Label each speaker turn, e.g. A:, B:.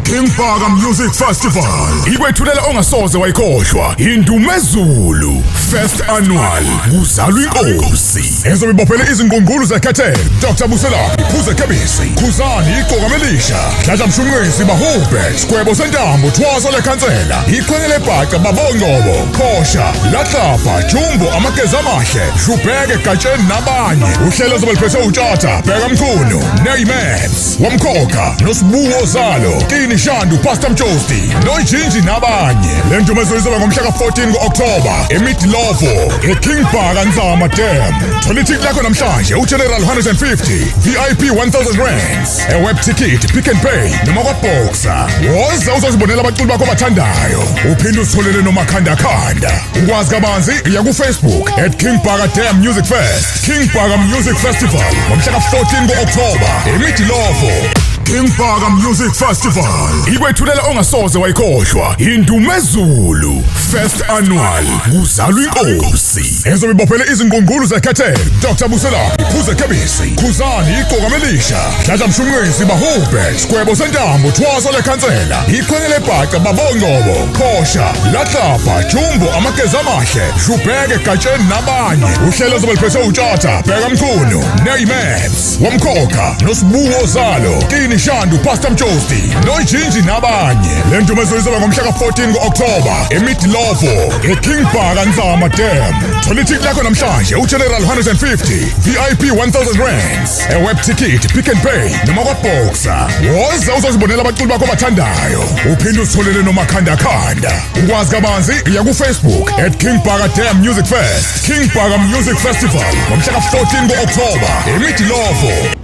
A: King Bhaka Music Festival ikwethulela ongasoze wayikhohlwa indumezulu First Annual kuzalwa inkosi ezobibophele izinqungqulu zekhethelo Dr Buselaphi Phuze Kebisi Khuzani iGqokamelisha Dladla Mshunqisi Bahube Squebo Sentambo Thwaso leKhansela iqhenye lebhaca babongcobo Khosha Lahlapha Jumbo Amageza Amahle Hlubheke Gatsheni nabanye uhlelo zobaliphethe uTshata Bheka Mkhunu Neymaps Wamkhokha noSibuko Zalo Kini Shandu Pastor Mjosti noJinji nabanye le ndumezo izoba ngomhla ka14 kuOctober eMidlovo eKing Bhaka Nzama Dam thola ithikithi lakho namhlanje uGeneral 150 VIP 1000 rands eweb ticket Pick and Pay noma kwaBoxer woza uzozibonela abaculi bakho abathandayo uphinde uzitholele nomakhanda khanda ukwazi kabanzi iya kuFacebook @King Bhaka Dam Music Fest King Bhaka Music Festival ngomhla ka14 kuOctober eMidlovo King Bhaka Music Festival ikwethulela ongasoze wayikhohlwa indumezulu First Annual kuzalwa inkosi ezobibophele izinqungqulu zekhethelo Dr Buselaphi Phuze Kebisi Khuzani iGqokamelisha Dladla Mshunqisi Bahube Squebo Sentambo Thwaso leKhansela iqhenye lebhaca babongcobo Khosha Lahlapha Jumbo Amageza Amahle Hlubheke Gatsheni nabanye uhlelo zobaliphethe uTshata Bheka Mkhunu Neymaps Wamkhokha noSibuko Zalo Kini Shandu Pastor Mjosti noJinji nabanye le ndumezo izoba ngomhla ka14 kuOctober eMidlovo eKing Bhaka Nzama Dam thola ithikithi lakho namhlanje uGeneral 150 VIP 1000 rands eweb ticket Pick and Pay noma kwaBoxer woza uzozibonela abaculi bakho abathandayo uphinde uzitholele nomakhanda khanda ukwazi kabanzi iya kuFacebook @King Bhaka Dam Music Fest King Bhaka Music Festival ngomhla ka14 kuOctober eMidlovo